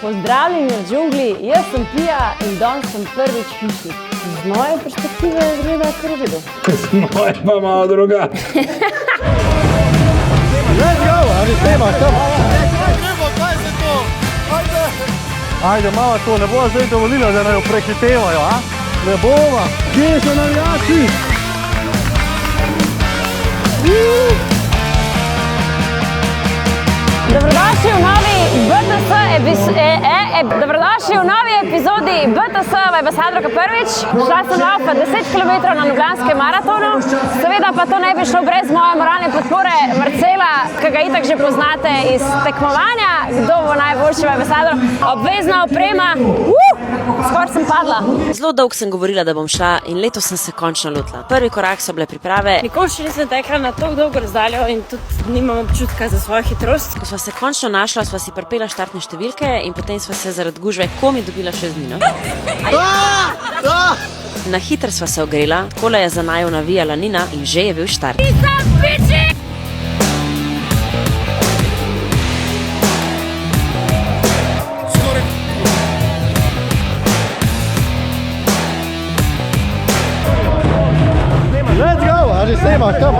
Pozdravljeni v džungli, jaz sem Pija in danes sem prvič hišnik. Z moje perspektive gleda kar v redu. Z moje pa malo drugače. Let's go, ali snema, kam? Gremo, kaj se to? Ajde! Ajde, mama to, ne bo zdaj dovolila, da naj jo prehitevajo, a? Ne bova. Kje so navijači? Dobrodošli v novi epizodi BTS Ambasadorka prvič. Šla sem laufa 10 km na Ljubljanskem maratonu. Seveda pa to ne bi šlo brez moje moralne podpore Marcela, ki ga itak že poznate iz tekmovanja. Kdo bo najboljši ambasador? Obvezna oprema. Skoraj sem padla. Zelo dolgo sem govorila, da bom šla in letos sem se končno lotila. Prvi korak so bile priprave. Nikoli še nisem tekla na tako dolgo razdaljo in tudi nimam občutka za svojo hitrost. Ko sva se končno našla, sva si pripela štartne številke in potem sva se zaradi gužve komi dobila še z Nino. Na hitro sva se ogrela, takole je za naju navijala Nina in že je bil štart. Let's go, ali snema, kam?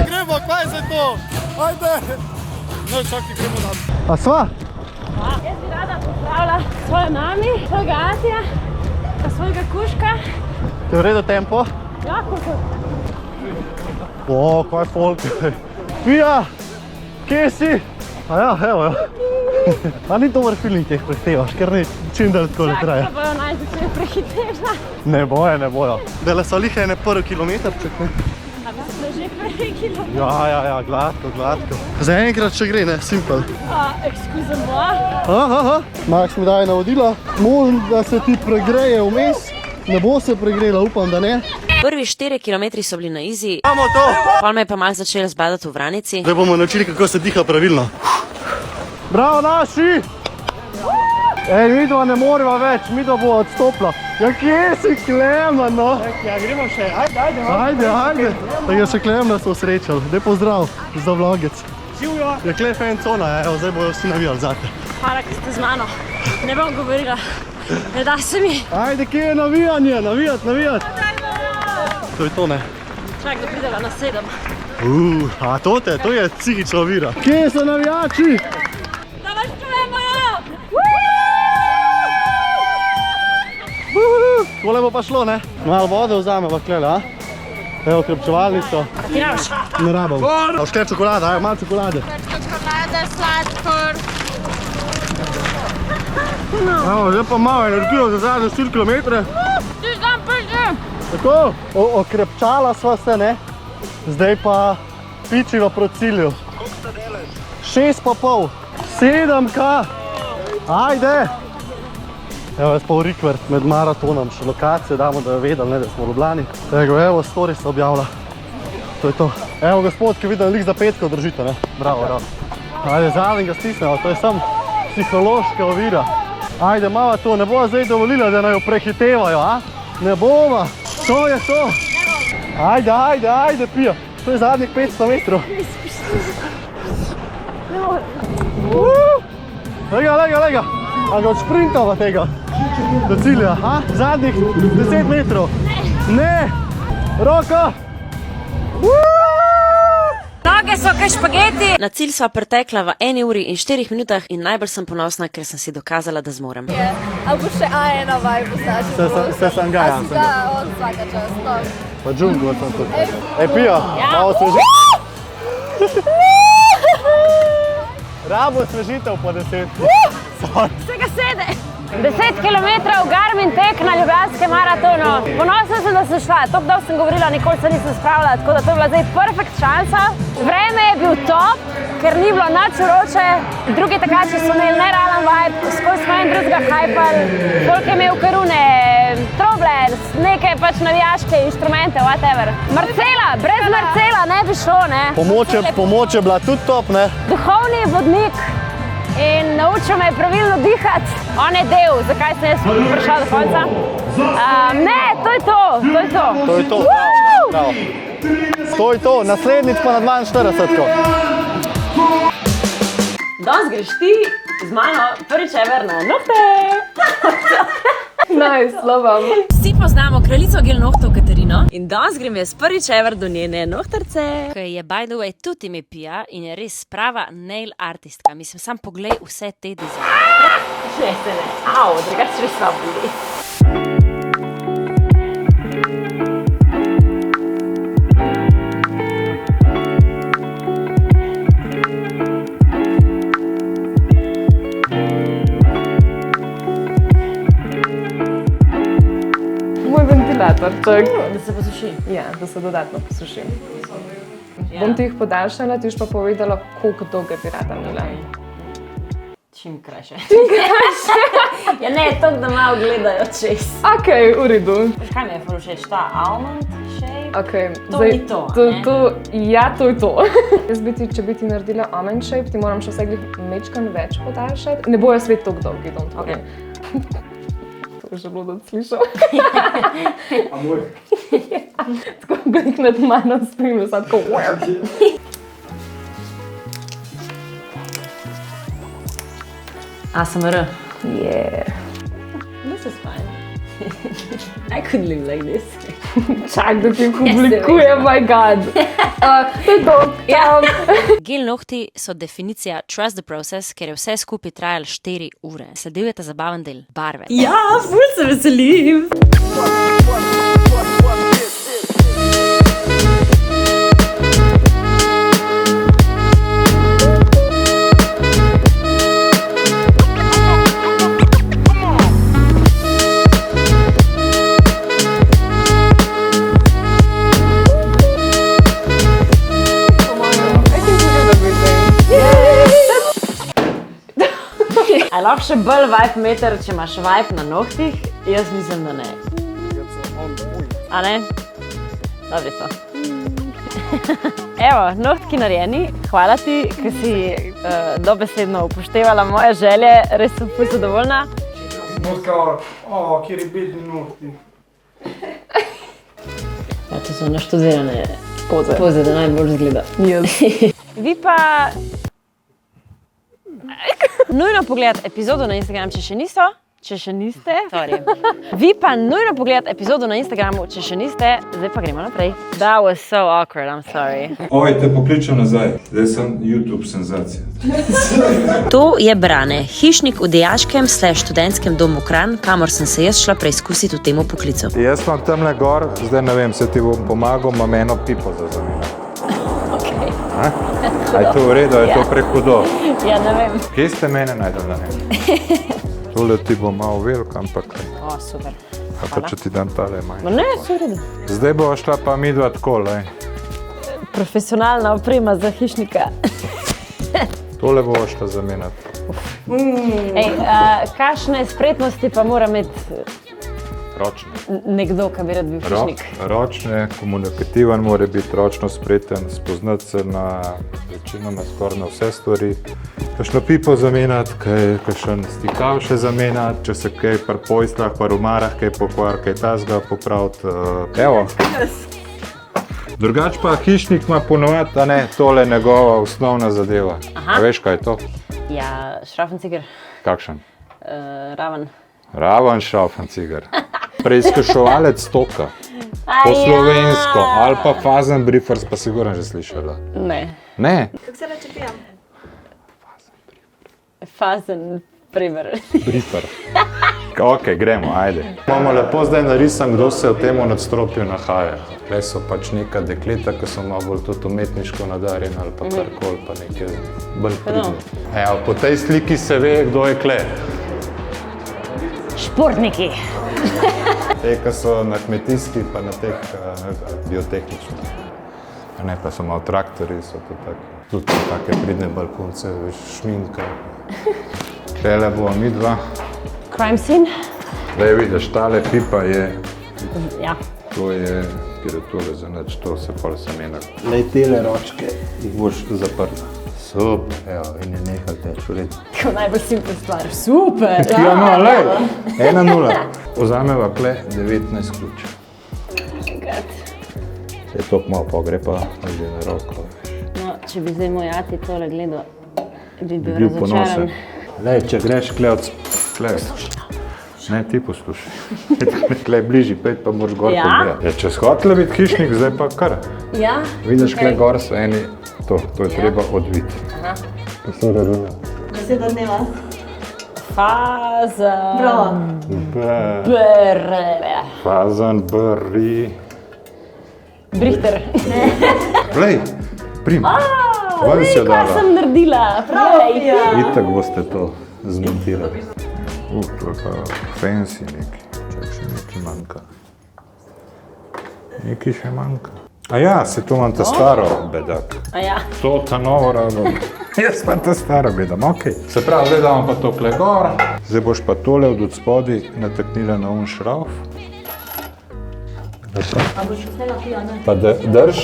Gremo, kaj se to? Ajde! No, čakaj, gremo nam. A sva? Jaz bi rada pozdravila svoje mami, svojega Atija, pa svojega kuška. Je v redu tempo? Ja, koliko? O, kaj folk. Pija, kje si? A ja, evo jo. A ni dober feeling teh prehtevaš, ker ni čim dalj tako ne traja. Čak, da bojo naj začeli prehitevna. Ne bojo. Dele so lihe ene prvi kilometrček, ne? A da smo že prehitevna. Ja, gladko. Zaenkrat še gre, ne, simpel. Excusez-moi. Max mi daje navodila, možno, da se ti pregreje vmes. Ne bo se pregrela, upam, da ne. Prvi 4 kilometri so bili na izi, Imamo to! pol me je pa malo začela zbadati v vranici. Zdaj bomo naučili, kako se diha pravilno. Bravo, naši! Ej, midva ne moreva več, midva bo odstopila. Ja, kje si Klemen, no? Ja, gremo še, ajde. Ajde. Tako je še Klemena so srečali. Dej pozdrav za vlogec. Živjo! Je Kle fan cona, evo, zdaj bojo vsi navijali zate. Hvala, ki ste z mano. Ne bom govorila. Ne da se mi. Ajde, kje je navijanje? Navijat. To je to, ne? Čak, da prideva na 7. A to je psihična ovira. Kje so navijači? Da vas čujemo, jo! Tole bo pa šlo, ne? Malo vode vzameva klele, a? Evo, krepčevalnico. Ti rabiš? Ne rabam. A škle čokolade, aj, malo čokolade. Čokolade, sladkor. Evo, zdaj pa malo energijo za zadnje 4 kilometre. Ti znam prži. Tako, okrepčala sva se, ne? Zdaj pa pičiva proti cilju. Koliko ste delež? 6,5. 7K. Ajde. Evo, jaz pa v Rikvert med maratonom še lokacije damo, da jo vedeli, ne, da smo v Ljubljani. Evo, story se objavlja. To je to. Evo, gospod, ki vidim, lik za petko držite, ne? Bravo. Ajde, zadnji ga stisnemo, to je samo psihološka ovira. Ajde, mama to, ne bo zdaj dovolila, da naj jo prehitevajo, a? Ne bova. To je to. Ajde, Pija. To je zadnjih 500 metrov. Lega. A ga odšprintava tega do cilja, a? Zadnjih 10 metrov. Ne. Roko. Noge so kaj špageti. Na cilj sva pretekla v 1 uri in 4 minutah in najbolj sem ponosna, ker sem si dokazala, da zmorem. Ali bo še A1 vibe vsači? Se sam ga, ja. Da, on svaka čas. Pa džunglo sem tudi. Pija, malo svežitev. Rabo svežitev po 10. Vsega 7. 10 kilometrov Garmin tek na Ljubljanskem maratonu. Ponosna sem, da sem šla. Tako dolgo sem govorila, nikoli se nisem spravila, tako da to je bila zdaj perfekt šansa. Vreme je bil top, ker ni bilo nič vroče. Drugi tekači so imeli nerealen vibe, skozi smo en drugega hajpali. Folk je imel karune, troble, neke pač navijaške inštrumente, whatever. Marcela, brez Marcela ne bi šlo, ne? Pomoč je bila tudi top, ne? Duhovni vodnik. In naučil me je pravilno dihati. On je del, zakaj sem jaz prišla do konca. Ne, to je to. Bravo. To je to, naslednjič pa na 42. Danes greš ti, Z mano prvič ever na nohte. Nice, love. Vsi poznamo kraljico gel nohtov Katarino in danes grem jaz prvič ever do njene nohtarce, ki je by the way tudi ime Pija in je res prava nail artistka. Mislim, sam poglej vse te dizajne. Ne, se ne. Au, drugače res slabo boli. Moj ventilator, čak. Da se posuši. Ja, da se dodatno posušim. Bom ti jih podaljšala, ti už pa povedala, koliko dolgo bi rada imela. Čim krajše. Ja ne, to, da malo gledajo čez. Okej, v redu. Veš, kaj mi je ful všeč, ta almond shape? Okej, To ni to, ne? Ja, to je to. Če bi ti naredila almond shape, ti moram še vse glih mečkan več podaljšati. Ne bojo svet toliko dolgi, don't worry. To je želodec slišal. A moj? Tako glih nad mano spim, sad tako ASMR. Yeah. This is fine. I could live like this. Čak, da ti publikujem, my god. To je to. Gel nohti so definicija trust the process, ker je vse skupaj trajalo 4 ure. Sledil je ta zabaven del, barve. Ja, ful se veselim. A lahko še bolj vibe meter, če imaš vibe na nohtih? Jaz mislim, da ne. A ne? Dobri so. Evo, nohtki narejeni. Hvala ti, ker si dobesedno upoštevala moje želje. Res sem ful zadovoljna. Kjer je bedni nohti. Ja, to so naštudirane poze, da najbolj zgleda. Vi pa... Nujno pogledati epizodo na Instagram, če še niste. Sorry. Vi pa nujno pogledati epizodo na Instagramu, če še niste. Zdaj pa gremo naprej. That was so awkward, I'm sorry. Oj, te pokličem nazaj. Zdaj sem YouTube senzacija. To je Brane, hišnik v dijaškem / študentskem domu Kranj, kamor sem se jaz šla preizkusiti v temu poklicu. Jaz imam tamle gor, zdaj ne vem, se ti bom pomagal, imam eno pipo za zamenjati. A je to v redu, je to prehudo? Ja, ne vem. Kje ste mene najdel, da ne? Tole ti bo malo velik, ampak... O, super. A pa če ti dam tale manj. Ne, so v redu. Zdaj bo šla pa midva tako, lej. Profesionalna oprema za hišnika. Tole bo šla zamenjati. Ej, kakšne spretnosti pa mora imeti Ročne. nekdo, ki bi rad bil hišnik? Ročne, komunikativen mora biti, ročno spreten, spoznati se na večinoma skoraj na vse stvari. Kakšno pipo zamenjati, kakšen stikav še zamenjati, če se kaj pri pojstlah, pri umarah, kaj pokvar, kaj tazga popraviti. Evo. Drugač pa hišnik ima ponovati, a ne, tole njegova osnovna zadeva. A veš, kaj je to? Ja, šrafenciger. Kakšen? Raven. Raven šrafenciger. Preizkuševalec toka. Po slovensko. Ali pa fazen briefers, pa sigurno že slišala. Ne. Ne? Fazen primer. Briefer. Ok, gremo, ajde. Imamo lepo zdaj narisan, kdo se v tem nadstropju nahaja. Tukaj so pač neka dekleta, ki so malo bolj tudi umetniško nadarjena ali pa karkoli, pa nekaj bolj pridne. Evo, po tej sliki se ve, kdo je kle. Športniki. Te, ki so na kmetijski, pa na teh biotehničnih. A ne, pa so malo traktori, so tudi take pridne balkonce, šminka. Tele bomo midva. Crime scene. Zdaj vidiš, tale pipa je, Ja. to je, kjer je tole za nič, to se pol semena. Lej, tele ročke jih boš Zaprta. Super, evo, in je nehal teč, v redu. Tako najbolj simpel stvar. Super! Ja, no, lej, 1-0. Vzameva kle 19 ključev. Se je to malo pogre, pa že na roko. No, če bi zdaj moj ati tole gledal, bi bil Bil razočaran. ponosen. Lej, če greš klec, ne, ti poslušaj. Klej bližji, pet pa moraš gor pogledati. Ja, če si hotel biti hišnik, zdaj pa kar. Ja? Vidiš, klej gor so eni, to je treba odviti. Beseda dneva. Beseda dneva. Fazan. Brre. Fazan, brri. Brihter. Glej, prim. Ven se Kaj dala. sem naredila? Prej. Itak boste to zmontirali. To je pa fancy neki. Čak, še nekaj manjka. Nekaj še manjka. A ja, se to imam ta staro, bedak. A ja. To ta novo rabim. Jaz pa ta staro bedam, okej. Se pravi, zdaj damo pa to kle gor. Zdaj boš pa tole od spodaj nataknila na un šrauf. Pa drž.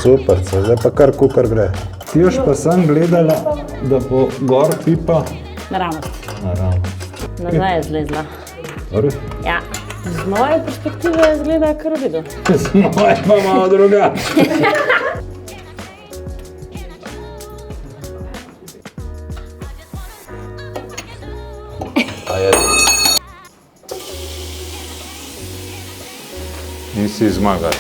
Super, zdaj pa kar kukar gre. Ti boš pa sem gledala, da bo gor pipa. Naravnost. Naravno. Nazaj je zlezla. Res? Ja. Z moje perspektive izgleda kar v redu. Z moje pa malo drugače. Nisi zmagal.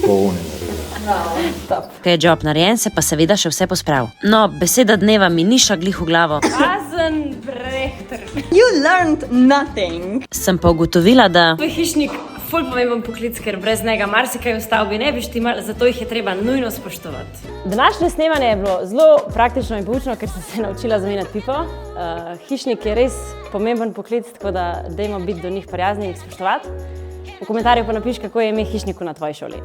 Po uni naredil. Kaj je job narejen, se pa seveda še vse pospravi. No, beseda dneva mi ni šla glih v glavo. Fazan, brehter. You learned nothing. Sem pa ugotovila, da To je hišnik ful pomemben poklic, ker brez njega marsikaj v stavbi ne bi štimal, zato jih je treba nujno spoštovati. Današnje snemanje je bilo zelo praktično in poučno, ker sem se naučila zamenjati pipo. Hišnik je res pomemben poklic, tako da dajmo biti do njih prijazni in jih spoštovati. V komentarju pa napiš, kako je ime hišniku na tvoji šoli.